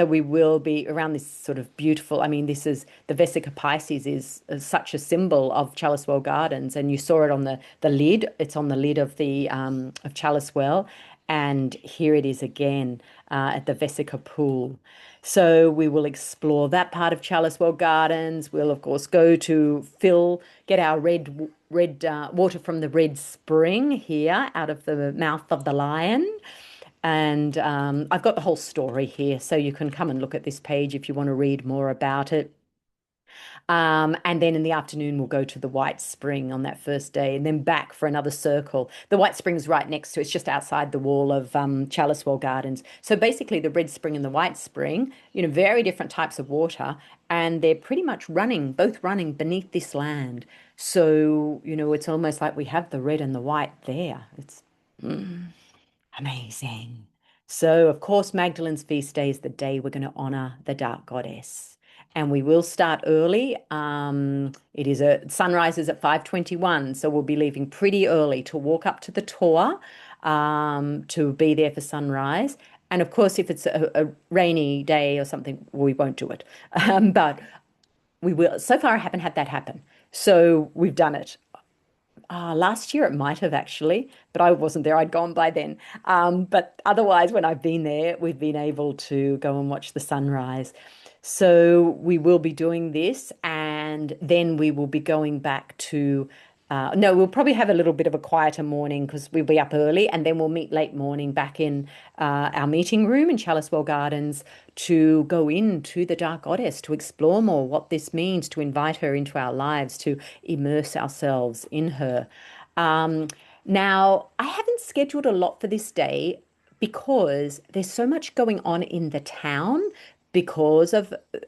we will be around this sort of beautiful. I mean, this is the Vesica Pisces is such a symbol of Chalicewell Gardens, and you saw it on the lid. It's on the lid of the of Chalicewell, and here it is again at the Vesica Pool. So we will explore that part of Chalicewell Gardens. We'll of course go to get our red water from the Red Spring here out of the mouth of the lion. And I've got the whole story here, so you can come and look at this page if you want to read more about it. And then in the afternoon, we'll go to the White Spring on that first day and then back for another circle. The White Spring's right next to it's just outside the wall of Chalicewell Gardens. So basically, the Red Spring and the White Spring, very different types of water, and they're pretty much both running beneath this land. So, it's almost like we have the red and the white there. It's amazing. So, of course, Magdalene's feast day is the day we're going to honor the dark goddess. And we will start early. It is sunrise is at 5:21, so we'll be leaving pretty early to walk up to the Tor, to be there for sunrise. And of course, if it's a rainy day or something, we won't do it. But we will. So far, I haven't had that happen. So we've done it. Last year it might have actually, but I wasn't there. I'd gone by then. But otherwise, when I've been there, we've been able to go and watch the sunrise. So we will be doing this, and then we will be going back to. No, we'll probably have a little bit of a quieter morning because we'll be up early, and then we'll meet late morning back in our meeting room in Chalicewell Gardens to go into the Dark Goddess, to explore more what this means, to invite her into our lives, to immerse ourselves in her. Um, Now, I haven't scheduled a lot for this day because there's so much going on in the town because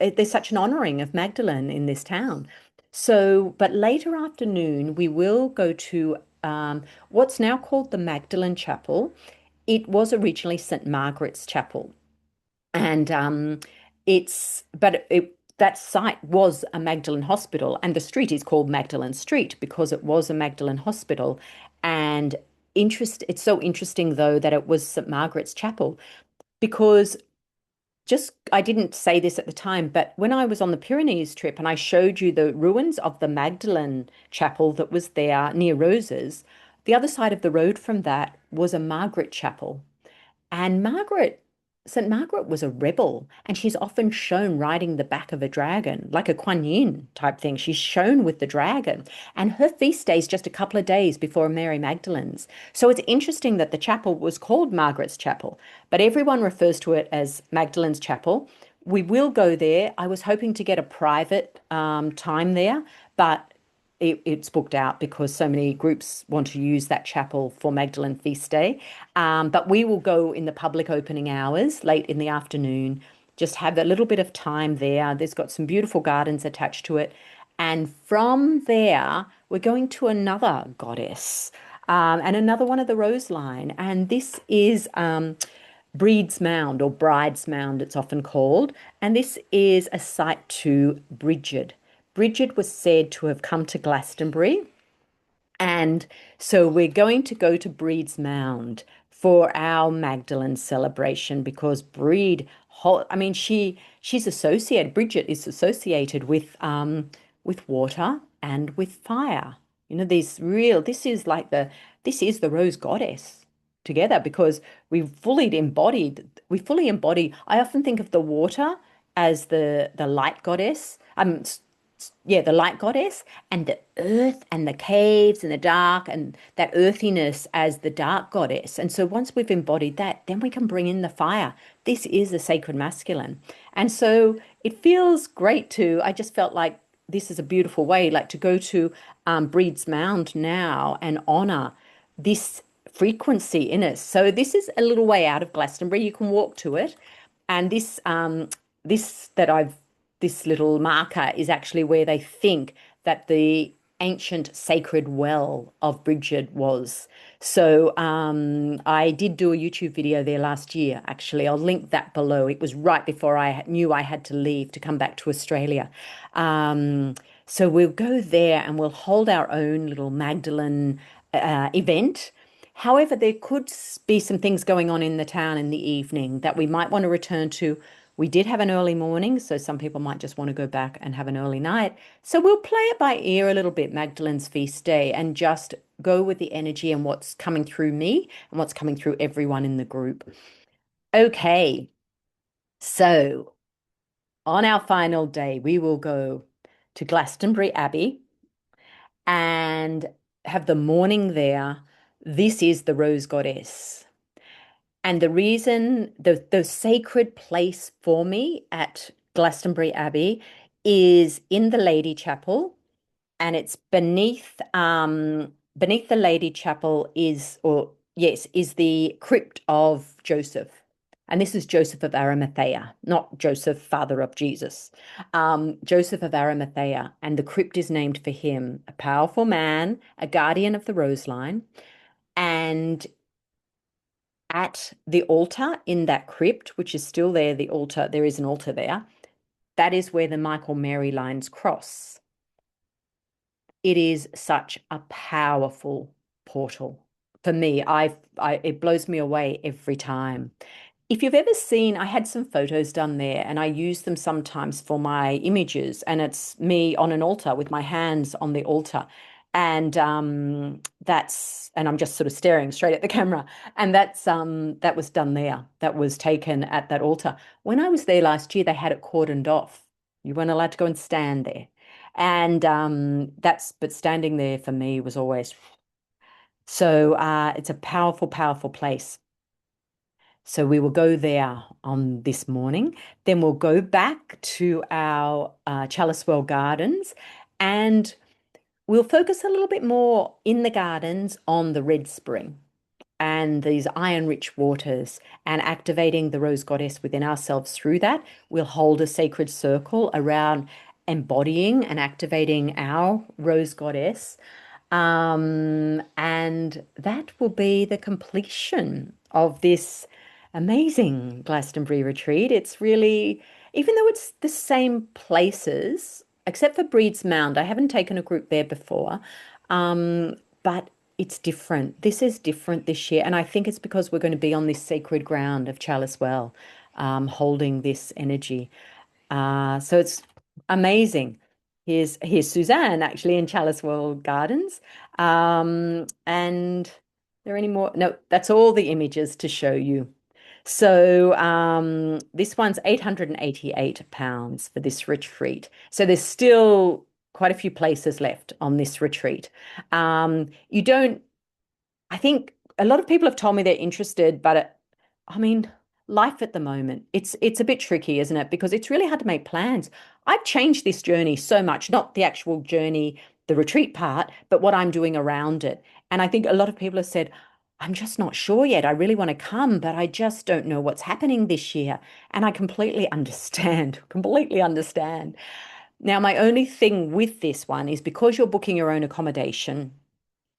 there's such an honoring of Magdalene in this town. So, but later afternoon, we will go to what's now called the Magdalene Chapel. It was originally St. Margaret's Chapel, and that site was a Magdalene hospital, and the street is called Magdalene Street because it was a Magdalene hospital. And it's so interesting though that it was St. Margaret's Chapel because just I didn't say this at the time, but when I was on the Pyrenees trip and I showed you the ruins of the Magdalene Chapel that was there near Roses, the other side of the road from that was a Margaret Chapel. And St. Margaret was a rebel, and she's often shown riding the back of a dragon, like a Kuan Yin type thing. She's shown with the dragon, and her feast day is just a couple of days before Mary Magdalene's. So it's interesting that the chapel was called Margaret's Chapel, but everyone refers to it as Magdalene's Chapel. We will go there. I was hoping to get a private time there, but it's booked out because so many groups want to use that chapel for Magdalene Feast Day. But we will go in the public opening hours late in the afternoon, just have a little bit of time there. There's got some beautiful gardens attached to it. And from there, we're going to another goddess and another one of the Rose line. And this is Breed's Mound or Bride's Mound, it's often called. And this is a site to Bridget. Bridget was said to have come to Glastonbury, and so we're going to go to Breed's Mound for our Magdalene celebration because I mean, Bridget is associated with water and with fire. This is the Rose Goddess together because we fully embody. I often think of the water as the light goddess. Yeah, the light goddess, and the earth and the caves and the dark and that earthiness as the dark goddess. And so once we've embodied that, then we can bring in the fire. This is a sacred masculine. And so it feels great I just felt like this is a beautiful way, like to go to Breed's Mound now and honor this frequency in us. So this is a little way out of Glastonbury. You can walk to it. And this little marker is actually where they think that the ancient sacred well of Bridget was. So I did do a YouTube video there last year, actually. I'll link that below. It was right before I knew I had to leave to come back to Australia. Um, so we'll go there and we'll hold our own little Magdalene event. However, there could be some things going on in the town in the evening that we might want to return to. We did have an early morning, so some people might just want to go back and have an early night. So we'll play it by ear a little bit, Magdalene's feast day, and just go with the energy and what's coming through me and what's coming through everyone in the group. Okay, so on our final day, we will go to Glastonbury Abbey and have the morning there. This is the Rose Goddess. And the reason, the sacred place for me at Glastonbury Abbey is in the Lady Chapel, and it's beneath the Lady Chapel is, or yes, is the crypt of Joseph. And this is Joseph of Arimathea, not Joseph, father of Jesus. Joseph of Arimathea, and the crypt is named for him, a powerful man, a guardian of the rose line. And at the altar in that crypt, which is still there, the altar, there is an altar there. That is where the Michael Mary lines cross. It is such a powerful portal. For me, it blows me away every time. If you've ever seen, I had some photos done there and I use them sometimes for my images, and it's me on an altar with my hands on the altar. And and I'm just sort of staring straight at the camera. And that was done there. That was taken at that altar. When I was there last year, they had it cordoned off. You weren't allowed to go and stand there. And but standing there for me was always so it's a powerful, powerful place. So we will go there on this morning. Then we'll go back to our Chalice-Well Gardens and we'll focus a little bit more in the gardens on the Red Spring and these iron-rich waters and activating the Rose Goddess within ourselves through that. We'll hold a sacred circle around embodying and activating our Rose Goddess. And that will be the completion of this amazing Glastonbury retreat. It's really, even though it's the same places, except for Breed's Mound, I haven't taken a group there before, but it's different. This is different this year. And I think it's because we're going to be on this sacred ground of Chalice Well, holding this energy. So it's amazing. Here's Suzanne actually in Chalice Well Gardens. And there are any more? No, that's all the images to show you. So this one's £888 for this retreat. So there's still quite a few places left on this retreat. You don't, I think a lot of people have told me they're interested, but I mean, life at the moment, it's a bit tricky, isn't it? Because it's really hard to make plans. I've changed this journey so much, not the actual journey, the retreat part, but what I'm doing around it. And I think a lot of people have said, I'm just not sure yet. I really want to come, but I just don't know what's happening this year. And I completely understand, completely understand. Now, my only thing with this one is because you're booking your own accommodation,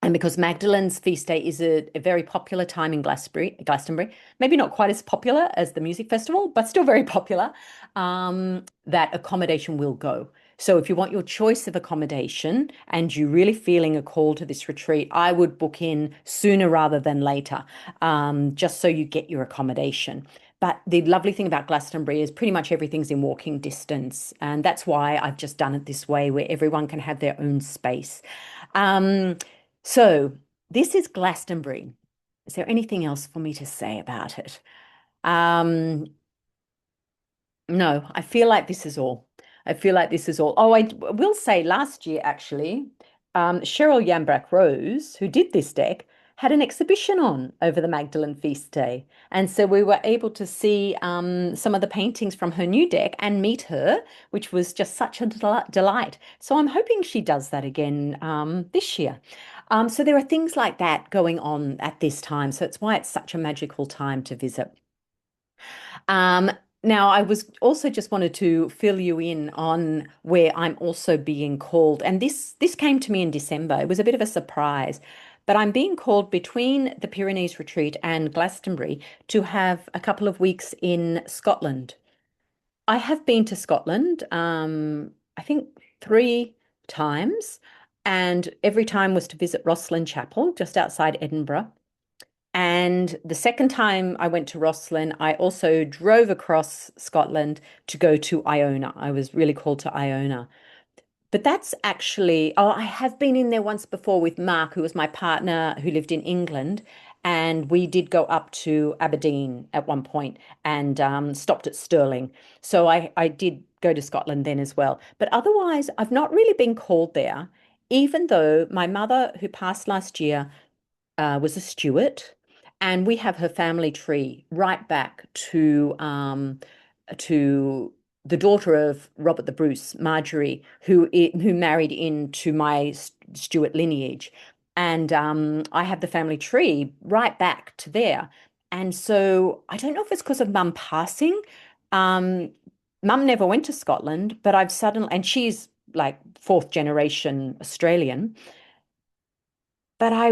and because Magdalene's feast day is a very popular time in Glastonbury, maybe not quite as popular as the music festival, but still very popular, that accommodation will go. So if you want your choice of accommodation and you're really feeling a call to this retreat, I would book in sooner rather than later, just so you get your accommodation. But the lovely thing about Glastonbury is pretty much everything's in walking distance. And that's why I've just done it this way, where everyone can have their own space. Um, so this is Glastonbury. Is there anything else for me to say about it? Um, no, I feel like this is all. I feel like this is all. Oh, I will say last year, actually, Cheryl Yambrak Rose, who did this deck, had an exhibition on over the Magdalene Feast Day. And so we were able to see some of the paintings from her new deck and meet her, which was just such a delight. So I'm hoping she does that again this year. So there are things like that going on at this time. So it's why it's such a magical time to visit. Um, Now, I was also just wanted to fill you in on where I'm also being called, and this came to me in December. It was a bit of a surprise, but I'm being called between the Pyrenees retreat and Glastonbury to have a couple of weeks in Scotland. I have been to Scotland, I think 3 times, and every time was to visit Rosslyn Chapel just outside Edinburgh. And the second time I went to Rosslyn, I also drove across Scotland to go to Iona. I was really called to Iona. But that's actually, oh, I have been in there once before with Mark, who was my partner who lived in England. And we did go up to Aberdeen at one point and stopped at Stirling. So I did go to Scotland then as well. But otherwise, I've not really been called there, even though my mother, who passed last year, was a Stuart, and we have her family tree right back to the daughter of Robert the Bruce, Marjorie, who married into my Stuart lineage, and I have the family tree right back to there. And so I don't know if it's because of Mum passing. Um, Mum never went to Scotland, but I've suddenly, and she's like fourth generation Australian. But I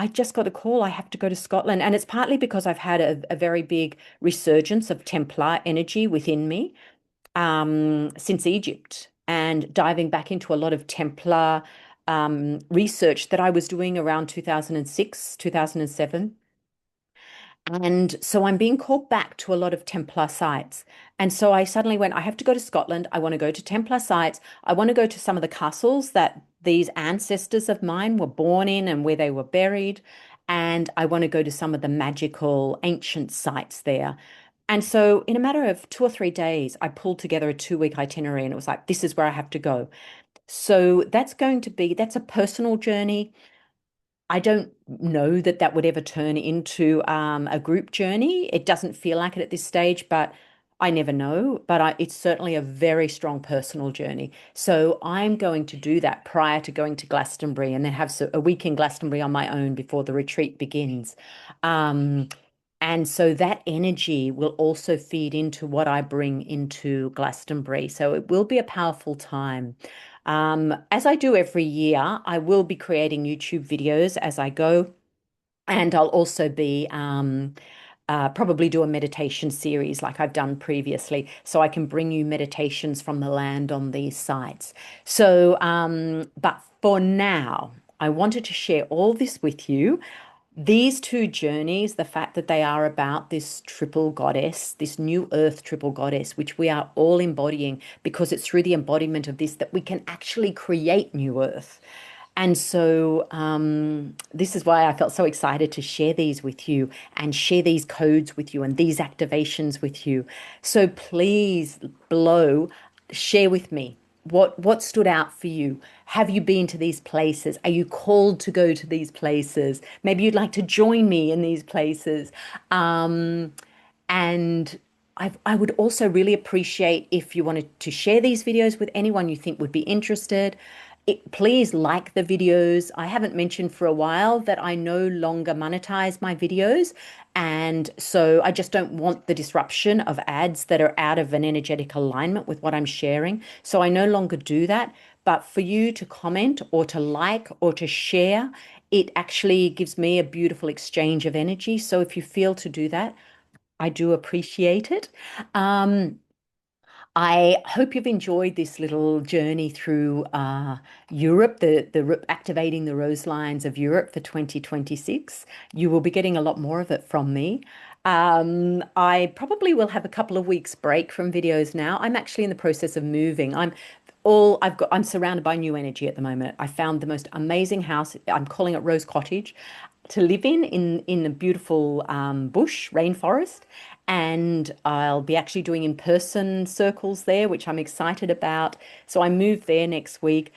just got a call. I have to go to Scotland. And it's partly because I've had a very big resurgence of Templar energy within me since Egypt and diving back into a lot of Templar research that I was doing around 2006, 2007. And so I'm being called back to a lot of Templar sites. And so I suddenly went, I have to go to Scotland. I want to go to Templar sites. I want to go to some of the castles that these ancestors of mine were born in and where they were buried. And I want to go to some of the magical ancient sites there. And so in a matter of 2 or 3 days, I pulled together a 2 week itinerary and it was like, this is where I have to go. So that's a personal journey. I don't know that that would ever turn into a group journey. It doesn't feel like it at this stage, but I never know. But it's certainly a very strong personal journey. So I'm going to do that prior to going to Glastonbury and then have a week in Glastonbury on my own before the retreat begins. Um, and so that energy will also feed into what I bring into Glastonbury. So it will be a powerful time. As I do every year, I will be creating YouTube videos as I go, and I'll also be probably do a meditation series like I've done previously, so I can bring you meditations from the land on these sites. So, but for now, I wanted to share all this with you. These two journeys, the fact that they are about this triple goddess, this new earth triple goddess, which we are all embodying because it's through the embodiment of this that we can actually create new earth. And so this is why I felt so excited to share these with you and share these codes with you and these activations with you. So please, below, share with me what stood out for you. Have you been to these places? Are you called to go to these places? Maybe you'd like to join me in these places. And I would also really appreciate if you wanted to share these videos with anyone you think would be interested. Please like the videos. I haven't mentioned for a while that I no longer monetize my videos. And so I just don't want the disruption of ads that are out of an energetic alignment with what I'm sharing. So I no longer do that. But for you to comment or to like or to share, it actually gives me a beautiful exchange of energy. So if you feel to do that, I do appreciate it. Um, I hope you've enjoyed this little journey through Europe, the activating the rose lines of Europe for 2026. You will be getting a lot more of it from me. I probably will have a couple of weeks break from videos now. I'm actually in the process of moving. I'm surrounded by new energy at the moment. I found the most amazing house. I'm calling it Rose Cottage to live in a beautiful bush rainforest, and I'll be actually doing in-person circles there, which I'm excited about. So I moved there next week.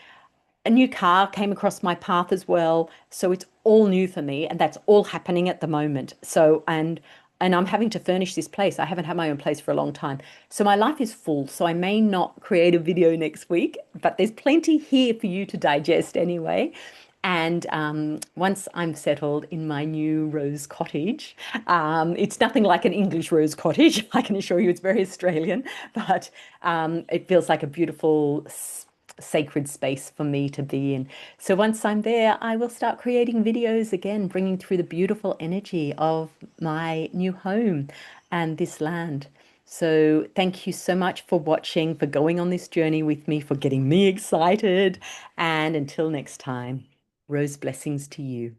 A new car came across my path as well, so it's all new for me, and that's all happening at the moment. So and I'm having to furnish this place. I haven't had my own place for a long time. So my life is full. So I may not create a video next week, but there's plenty here for you to digest anyway. And once I'm settled in my new rose cottage, it's nothing like an English rose cottage. I can assure you it's very Australian, but it feels like a beautiful, sacred space for me to be in. So once I'm there, I will start creating videos again, bringing through the beautiful energy of my new home and this land. So thank you so much for watching, for going on this journey with me, for getting me excited. And until next time, rose blessings to you.